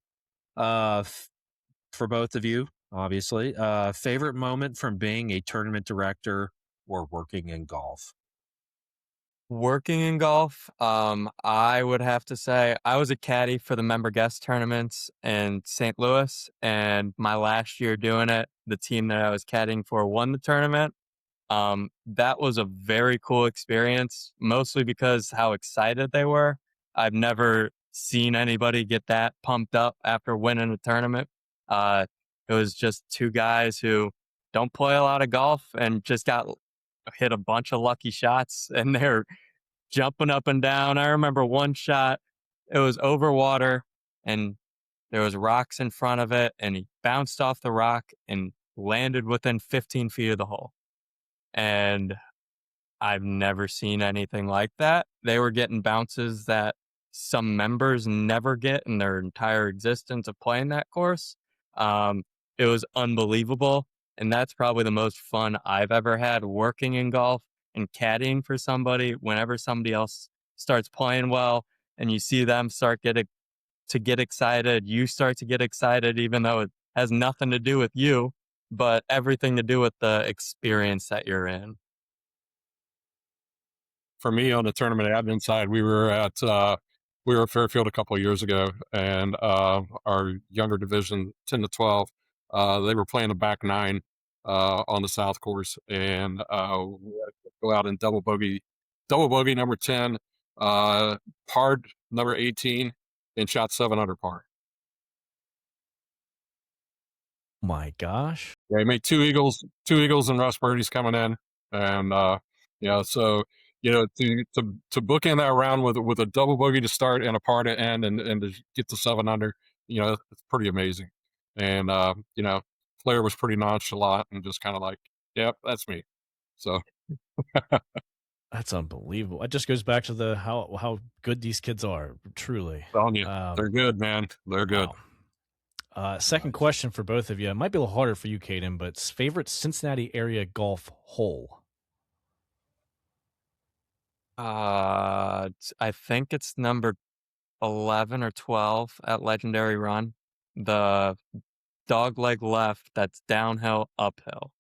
For both of you, obviously. Favorite moment from being a tournament director or working in golf? Working in golf, I would have to say I was a caddy for the member guest tournaments in St. Louis, and my last year doing it, the team that I was caddying for won the tournament. That was a very cool experience, mostly because how excited they were. I've never seen anybody get that pumped up after winning a tournament. It was just two guys who don't play a lot of golf and just got hit a bunch of lucky shots, and they're jumping up and down. I remember one shot, it was over water and there was rocks in front of it, and he bounced off the rock and landed within 15 feet of the hole. And I've never seen anything like that. They were getting bounces that some members never get in their entire existence of playing that course. It was unbelievable. And that's probably the most fun I've ever had working in golf and caddying for somebody. Whenever somebody else starts playing well and you see them get excited, you start to get excited, even though it has nothing to do with you, but everything to do with the experience that you're in. For me, on the tournament admin side, we were at Fairfield a couple of years ago, and our younger division, 10 to 12, they were playing a back nine on the South course, and we had to go out and double bogey number 10, parred number 18, and shot 7 under par. My gosh. Yeah, he made two eagles and Russ birdies coming in, and so to book in that round with a double bogey to start and a par to end, and to get to 7 under, it's pretty amazing. And player was pretty nonchalant and just kind of like, yep, that's me. So That's unbelievable. It just goes back to how good these kids are, truly. telling you, they're good, man. They're good. Wow. Second question for both of you. It might be a little harder for you, Caden, but favorite Cincinnati area golf hole? I think it's number 11 or 12 at Legendary Run. The dog leg left that's downhill, uphill.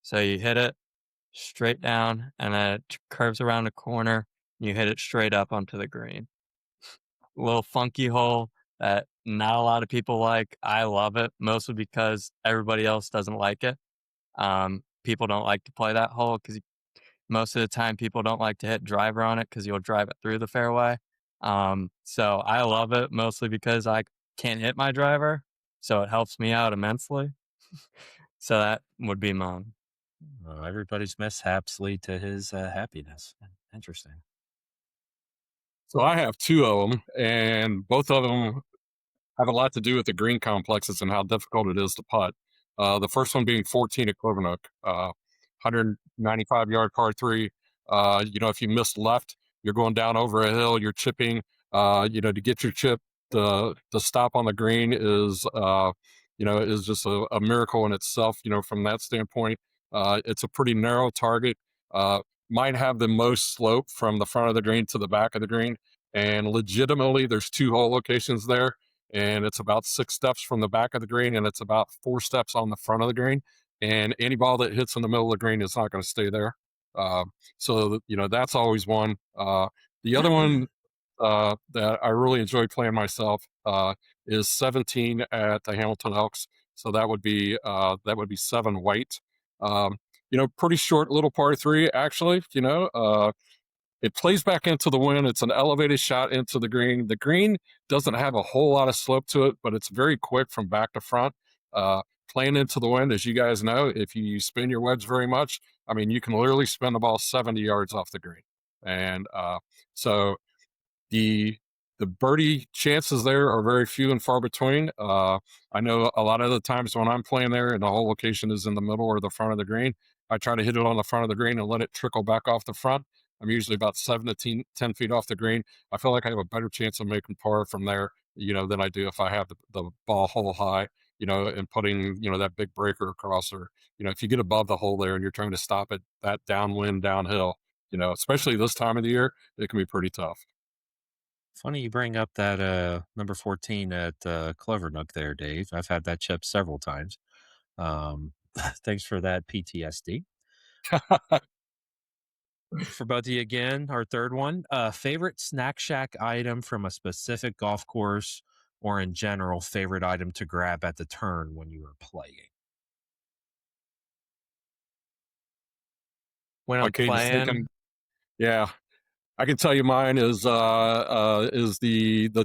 So you hit it straight down and then it curves around a corner. You hit it straight up onto the green. A little funky hole that not a lot of people like. I love it, mostly because everybody else doesn't like it. People don't like to play that hole because most of the time people don't like to hit driver on it because you'll drive it through the fairway. So I love it mostly because I can't hit my driver. So it helps me out immensely. So that would be mine. Everybody's mishaps lead to his happiness. Interesting. So I have two of them, and both of them have a lot to do with the green complexes and how difficult it is to putt. The first one being 14 at Clovernook, 195-yard par three. If you miss left, you're going down over a hill, you're chipping. To get your chip, the stop on the green is just a miracle in itself. From that standpoint, it's a pretty narrow target. Might have the most slope from the front of the green to the back of the green, and legitimately, there's two hole locations there, and it's about 6 steps from the back of the green, and it's about 4 steps on the front of the green. And any ball that hits in the middle of the green is not going to stay there. That's always one. The other one that I really enjoy playing myself is 17 at the Hamilton Elks. So that would be 7 white. Pretty short little par three, actually. It plays back into the wind. It's an elevated shot into the green. The green doesn't have a whole lot of slope to it, but it's very quick from back to front. Playing into the wind, as you guys know, if you spin your wedge very much, you can literally spin the ball 70 yards off the green. And so the birdie chances there are very few and far between. I know a lot of the times when I'm playing there and the whole location is in the middle or the front of the green, I try to hit it on the front of the green and let it trickle back off the front. I'm usually about 7 to 10 feet off the green. I feel like I have a better chance of making par from there, than I do if I have the ball hole high, and putting, that big breaker across, or, if you get above the hole there and you're trying to stop it, that downwind, downhill, especially this time of the year, it can be pretty tough. Funny you bring up that number 14 at Clovernook there, Dave. I've had that chip several times. Thanks for that PTSD. For both of you again, our third one. Favorite snack shack item from a specific golf course, or in general, favorite item to grab at the turn when you were playing? When I'm Caden's playing, thinking, yeah, I can tell you mine is the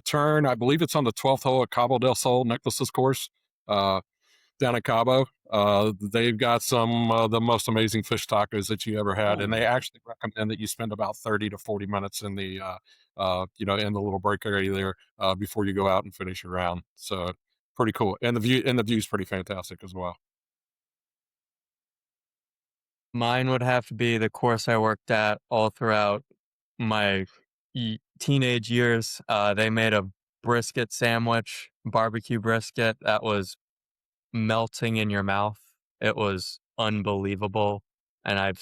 turn. I believe it's on the 12th hole at Cabo del Sol Necklaces course down at Cabo. They've got some of the most amazing fish tacos that you ever had, and they actually recommend that you spend about 30 to 40 minutes in the in the little break area there before you go out and finish your round. So pretty cool, and the view is pretty fantastic as well. mine would have to be the course I worked at all throughout my teenage years. They made a brisket sandwich, barbecue brisket, that was melting in your mouth. It was unbelievable, and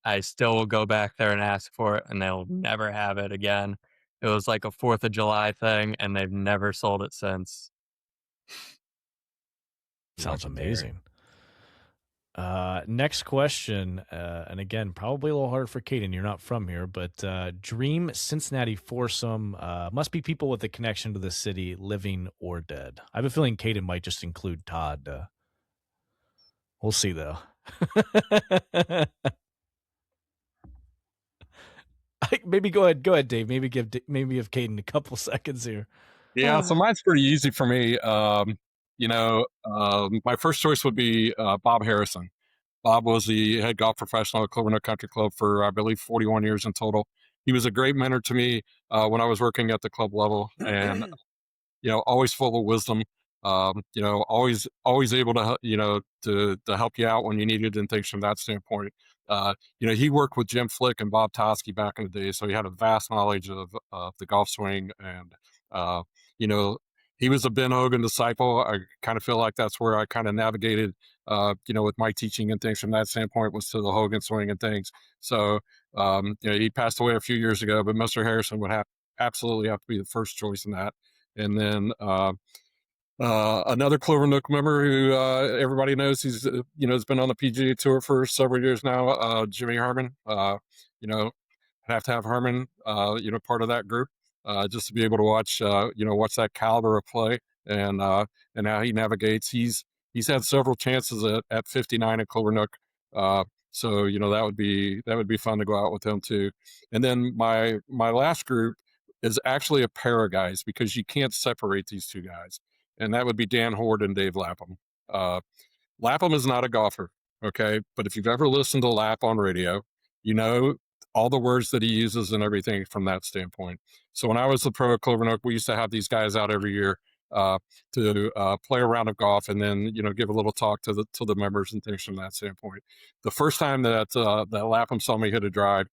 I still will go back there and ask for it, and they'll never have it again. It was like a 4th of July thing, and they've never sold it since. Sounds Legendary. amazing. Next question, and again, probably a little hard for Caden. You're not from here, but dream Cincinnati foursome must be people with a connection to the city, living or dead. I have a feeling Caden might just include Todd. We'll see, though. Maybe go ahead, Dave. Maybe give Caden a couple seconds here. Yeah, so mine's pretty easy for me. My first choice would be Bob Harrison. Bob was the head golf professional at Clovernook Country Club for, I believe, 41 years in total. He was a great mentor to me when I was working at the club level, and always full of wisdom. Always able to to help you out when you needed and things from that standpoint. He worked with Jim Flick and Bob Toski back in the day, so he had a vast knowledge of the golf swing, and you know he was a Ben Hogan disciple. I kind of feel like that's where I kind of navigated, with my teaching and things from that standpoint, was to the Hogan swing and things. So he passed away a few years ago, but Mr. Harrison would absolutely have to be the first choice in that. And then another Clovernook member who everybody knows, he's has been on the PGA Tour for several years now, Jimmy Herman. I'd have to have Herman, part of that group, just to be able to watch watch that caliber of play, and how he navigates. He's had several chances at 59 at Clovernook. So that would be fun to go out with him too. And then my last group is actually a pair of guys, because you can't separate these two guys, and that would be Dan Horde and Dave Lapham. Lapham is not a golfer, okay? But if you've ever listened to Lap on radio, you know all the words that he uses and everything from that standpoint. So when I was the pro at Clover Oak, we used to have these guys out every year uh, to play a round of golf and then give a little talk to the members and things from that standpoint. The first time that Lapham saw me hit a drive,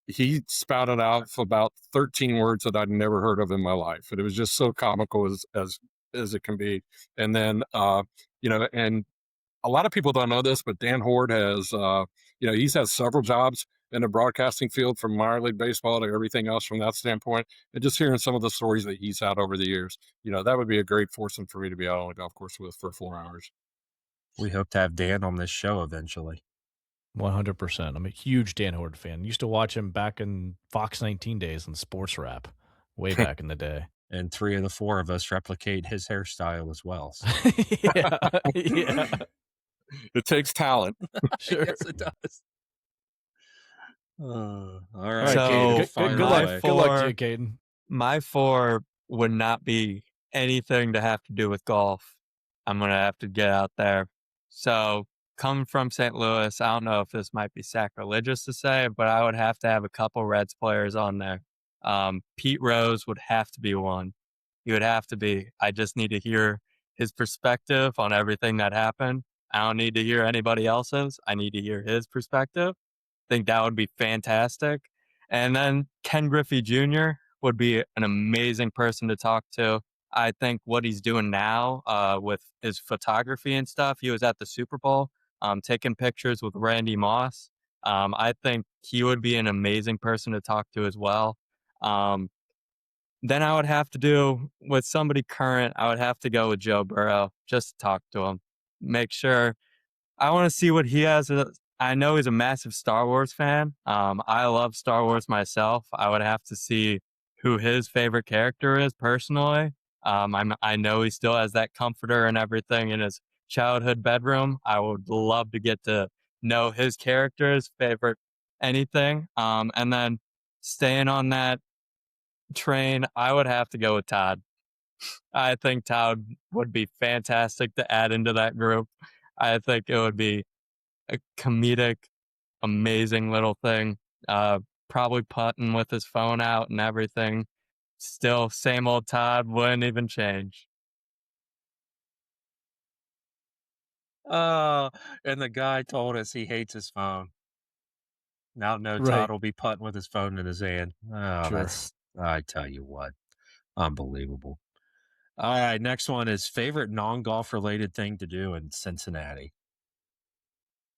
he spouted out about 13 words that I'd never heard of in my life, and it was just so comical as it can be. And then and a lot of people don't know this, but Dan Horde has, he's had several jobs in the broadcasting field, from minor league baseball to everything else from that standpoint. And just hearing some of the stories that he's had over the years, that would be a great foursome for me to be out on the golf course with for 4 hours. We hope to have Dan on this show eventually. 100%. I'm a huge Dan Horde fan. Used to watch him back in Fox 19 days on Sports Rap, way back in the day. And 3 of the 4 of us replicate his hairstyle as well. So. Yeah. It takes talent. Sure. Yes, it does. All right. So, good luck to you, Caden. My 4 would not be anything to have to do with golf. I'm going to have to get out there. So, coming from St. Louis, I don't know if this might be sacrilegious to say, but I would have to have a couple Reds players on there. Pete Rose would have to be one. He would have to be. I just need to hear his perspective on everything that happened. I don't need to hear anybody else's. I need to hear his perspective. I think that would be fantastic. And then Ken Griffey Jr. would be an amazing person to talk to. I think what he's doing now with his photography and stuff, he was at the Super Bowl taking pictures with Randy Moss. I think he would be an amazing person to talk to as well. Then I would have to do with somebody current. I would have to go with Joe Burrow just to talk to him. Make sure. I want to see what he has. I know he's a massive Star Wars fan. I love Star Wars myself. I would have to see who his favorite character is personally. I know he still has that comforter and everything in his childhood bedroom. I would love to get to know his character's favorite anything. And then staying on that train, I would have to go with Todd. I think Todd would be fantastic to add into that group. I think it would be a comedic, amazing little thing. Probably putting with his phone out and everything. Still, same old Todd, wouldn't even change. And the guy told us he hates his phone. Now no Right. Todd will be putting with his phone in his hand. Oh, Sure. I tell you what, unbelievable. All right, next one is favorite non-golf related thing to do in Cincinnati.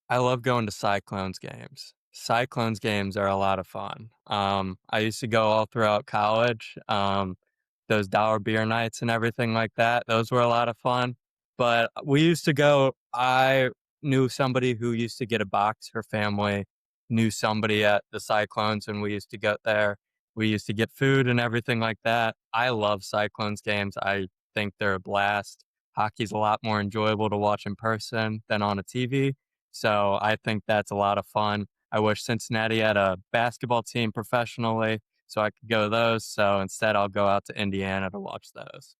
I love going to Cyclones games. Cyclones games are a lot of fun. I used to go all throughout college. Those dollar beer nights and everything like that. Those were a lot of fun. But we used to go. I knew somebody who used to get a box. Her family knew somebody at the Cyclones, and we used to go there. We used to get food and everything like that. I love Cyclones games. I think they're a blast. Hockey's a lot more enjoyable to watch in person than on a TV. So I think that's a lot of fun. I wish Cincinnati had a basketball team professionally so I could go to those. So instead, I'll go out to Indiana to watch those.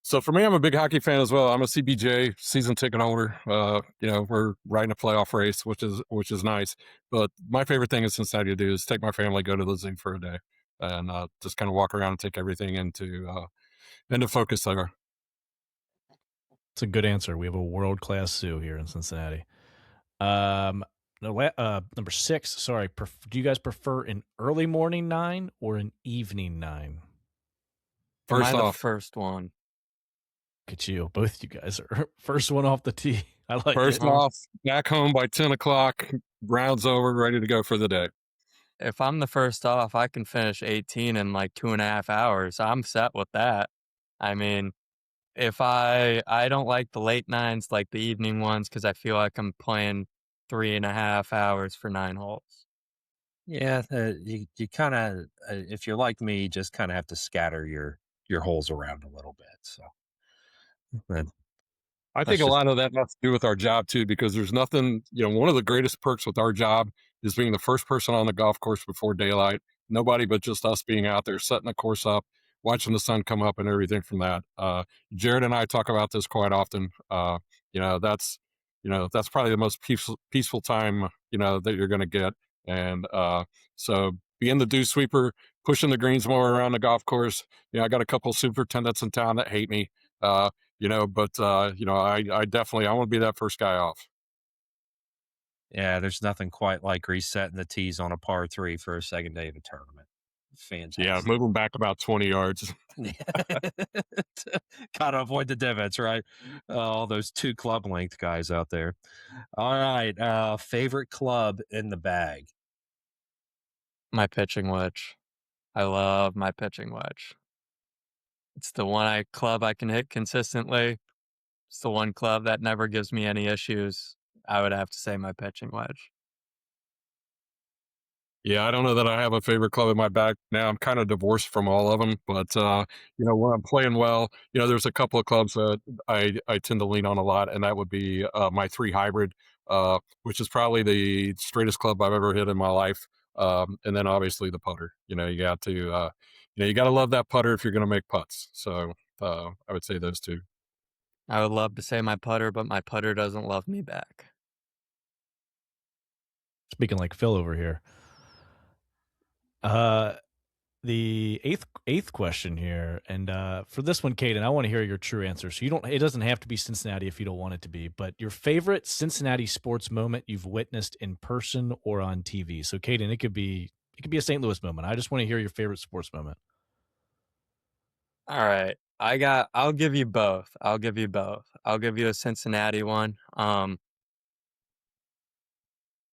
So for me, I'm a big hockey fan as well. I'm a CBJ season ticket holder. We're right in a playoff race, which is nice. But my favorite thing in Cincinnati to do is take my family, go to the zoo for a day, and just kind of walk around and take everything into focus there. It's a good answer. We have a world-class zoo here in Cincinnati. Number 6, sorry. Do you guys prefer an early morning 9 or an evening 9? First off, the first one. Look at you. Both you guys are first one off the tee. I like first it. off, back home by 10 o'clock, rounds over, ready to go for the day. If I'm the first off, I can finish 18 in like 2.5 hours. I'm set with that. I mean, if I don't like the late 9s, like the evening ones, because I feel like I'm playing 3.5 hours for 9 holes. Yeah, you kind of, if you're like me, just kind of have to scatter your holes around a little bit. So, I think a lot of that has to do with our job too, because there's nothing, one of the greatest perks with our job is being the first person on the golf course before daylight. Nobody but just us being out there setting the course up. watching the sun come up and everything from that. Jared and I talk about this quite often. That's that's probably the most peaceful time that you're going to get. And so being the dew sweeper, pushing the greens more around the golf course. I got a couple of superintendents in town that hate me. I definitely I want to be that first guy off. Yeah, there's nothing quite like resetting the tees on a par 3 for a second day of a tournament. Fantastic. Yeah, moving back about 20 yards. Gotta avoid the divots, right? All those 2 club length guys out there. All right, favorite club in the bag? My pitching wedge. I love my pitching wedge. It's the one club I can hit consistently. It's the one club that never gives me any issues. I would have to say my pitching wedge. Yeah, I don't know that I have a favorite club in my bag now. I'm kind of divorced from all of them, but when I'm playing well, there's a couple of clubs that I tend to lean on a lot, and that would be my 3 hybrid, which is probably the straightest club I've ever hit in my life. And then obviously the putter. You got to love that putter if you're going to make putts. So I would say those 2. I would love to say my putter, but my putter doesn't love me back. Speaking like Phil over here. The eighth question here, and for this one, Caden, I want to hear your true answer. So it doesn't have to be Cincinnati if you don't want it to be, but your favorite Cincinnati sports moment you've witnessed in person or on TV. So Caden, it could be a St. Louis moment. I just want to hear your favorite sports moment. All right. I'll give you both. I'll give you a Cincinnati one.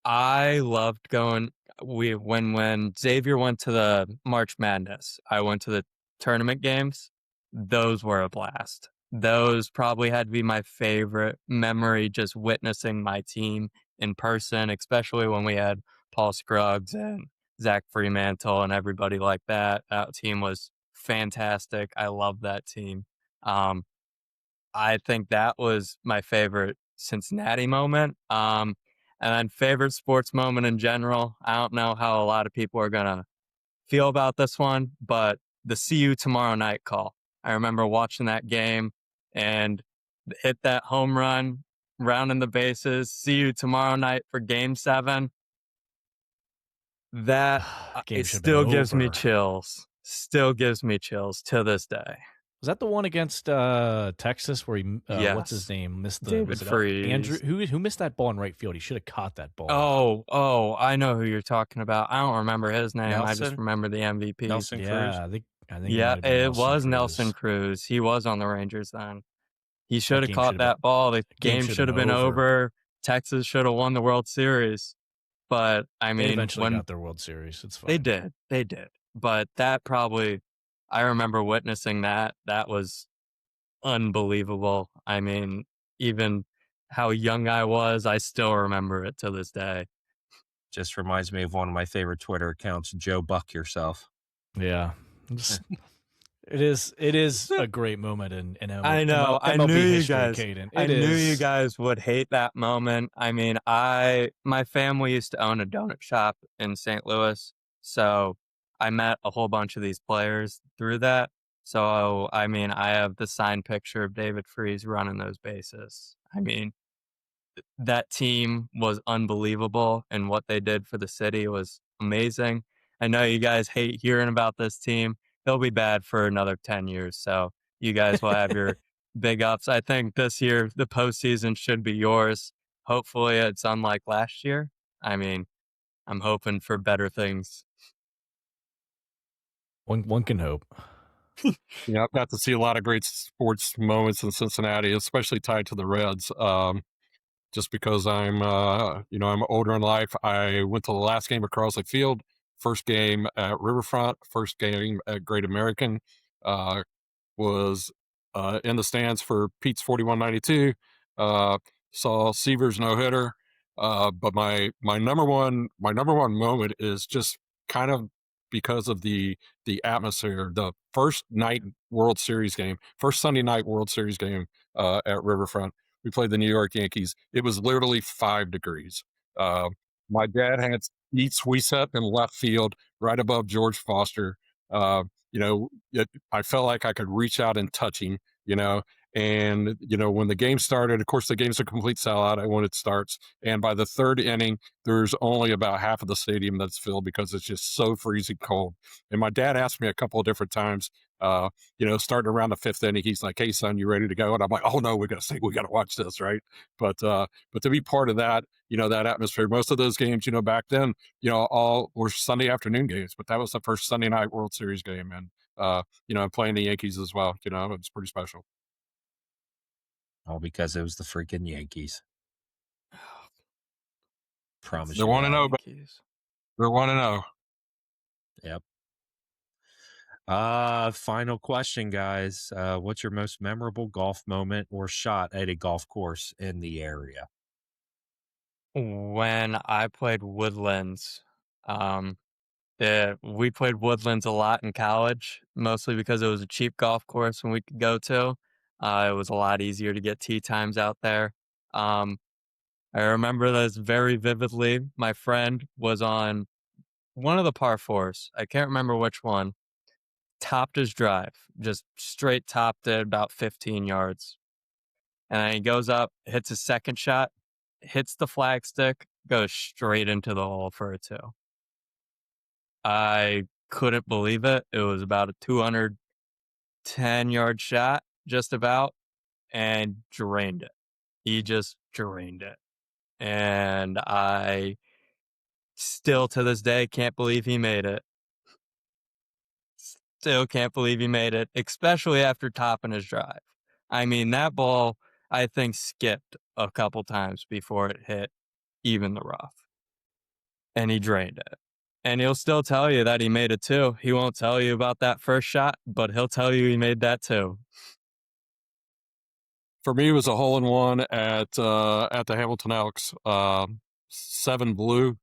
I loved going when Xavier went to the March Madness, I went to the tournament games. Those were a blast. Those probably had to be my favorite memory, just witnessing my team in person, especially when we had Paul Scruggs and Zach Fremantle and everybody like that. That team was fantastic. I love that team. I think that was my favorite Cincinnati moment. And then favorite sports moment in general. I don't know how a lot of people are going to feel about this one, but the see you tomorrow night call. I remember watching that game and hit that home run, rounding the bases, see you tomorrow night for game 7. That it still gives me chills. Still gives me chills to this day. Was that the one against Texas where he yes. What's his name? Missed the David Freese. Andrew who missed that ball in right field? He should have caught that ball. Oh, I know who you're talking about. I don't remember his name. Nelson? I just remember the MVP. Nelson Cruz. I think it was Nelson Cruz. He was on the Rangers then. He should have caught that ball. The game should have been over. Texas should have won the World Series. But I mean, they eventually got their World Series. It's fine. They did. But that probably, I remember witnessing that. That was unbelievable. I mean, even how young I was, I still remember it to this day. Just reminds me of one of my favorite Twitter accounts, Joe Buck Yourself. Yeah. It is a great moment, and I know. I knew you guys. I knew you guys would hate that moment. I mean, my family used to own a donut shop in St. Louis, so I met a whole bunch of these players through that. So I mean, I have the signed picture of David Freese running those bases. I mean, that team was unbelievable, and what they did for the city was amazing. I know you guys hate hearing about this team. They'll be bad for another 10 years. So you guys will have your big ups. I think this year, the postseason should be yours. Hopefully it's unlike last year. I mean, I'm hoping for better things. One can hope. Yeah, I've got to see a lot of great sports moments in Cincinnati, especially tied to the Reds. Just because I'm older in life, I went to the last game at Crosley Field, first game at Riverfront, first game at Great American, was in the stands for Pete's 4192, saw Seaver's no-hitter, but my number one moment is just kind of because of the atmosphere. The first Sunday night World Series game at Riverfront. We played the New York Yankees. It was literally 5 degrees. My dad had Pete Sweeset in left field, right above George Foster. I felt like I could reach out and touch him, and, when the game started, of course, the game's a complete sellout when it starts. And by the third inning, there's only about half of the stadium that's filled because it's just so freezing cold. And my dad asked me a couple of different times, starting around the fifth inning, he's like, "Hey, son, you ready to go?" And I'm like, "Oh no, we got to watch this, right?" But to be part of that, that atmosphere, most of those games, back then, all were Sunday afternoon games, but that was the first Sunday night World Series game. And, playing the Yankees as well, it's pretty special. All because it was the freaking Yankees. Promise They're you 1-0, that. they're 1-0. Yep. Final question, guys. What's your most memorable golf moment or shot at a golf course in the area? When I played Woodlands, we played Woodlands a lot in college, mostly because it was a cheap golf course and we could go to. It was a lot easier to get tee times out there. Um, I remember this very vividly. My friend was on one of the par fours. I can't remember which one. Topped his drive, just straight topped it about 15 yards. And then he goes up, hits his second shot, hits the flagstick, goes straight into the hole for a two. I couldn't believe it. It was about a 210-yard shot, just about, and drained it. He just drained it. And I still to this day can't believe he made it. Still can't believe he made it, especially after topping his drive. I mean, that ball, I think, skipped a couple times before it hit even the rough. And he drained it. And he'll still tell you that he made it too. He won't tell you about that first shot, but he'll tell you he made that too. For me, it was a hole-in-one at the Hamilton Elks, 7 blue,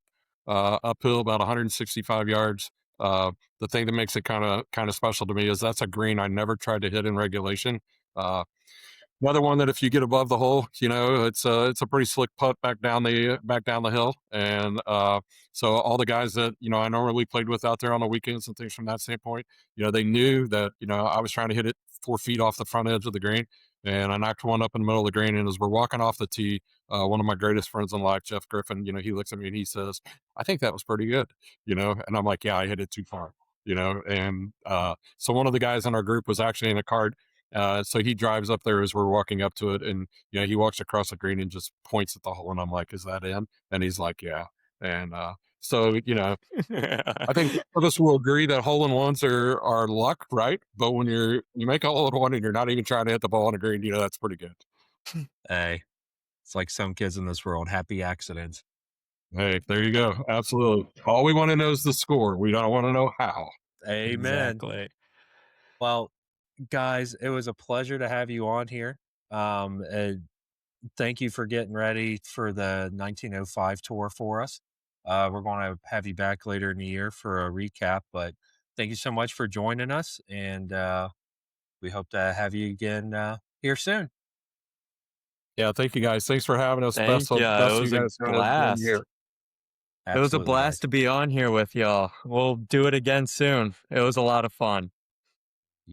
uphill about 165 yards. The thing that makes it kind of special to me is that's a green I never tried to hit in regulation. Another one that if you get above the hole, it's a pretty slick putt back down the hill. And so all the guys that I normally played with out there on the weekends and things from that standpoint, they knew that I was trying to hit it 4 feet off the front edge of the green, and I knocked one up in the middle of the green. And as we're walking off the tee, one of my greatest friends in life, Jeff Griffin, he looks at me and he says, "I think that was pretty good," and I'm like, "Yeah, I hit it too far." And so one of the guys in our group was actually in a cart. So he drives up there as we're walking up to it, and he walks across the green and just points at the hole, and I'm like, "Is that in?" And he's like, "Yeah." And so I think both of us will agree that hole-in-ones are luck, right? But when you make a hole-in-one and you're not even trying to hit the ball on a green, that's pretty good. Hey, it's like some kids in this world. Happy accidents. Hey, there you go. Absolutely. All we want to know is the score. We don't want to know how. Amen. Exactly. Well, guys, it was a pleasure to have you on here. And thank you for getting ready for the 1905 tour for us. We're going to have you back later in the year for a recap, but thank you so much for joining us, and we hope to have you again here soon. Yeah, thank you guys. Thanks for having us. Thank you. Best It of was you a guys blast. here. It was a Absolutely, blast guys. to be on here with y'all. We'll do it again soon. It was a lot of fun.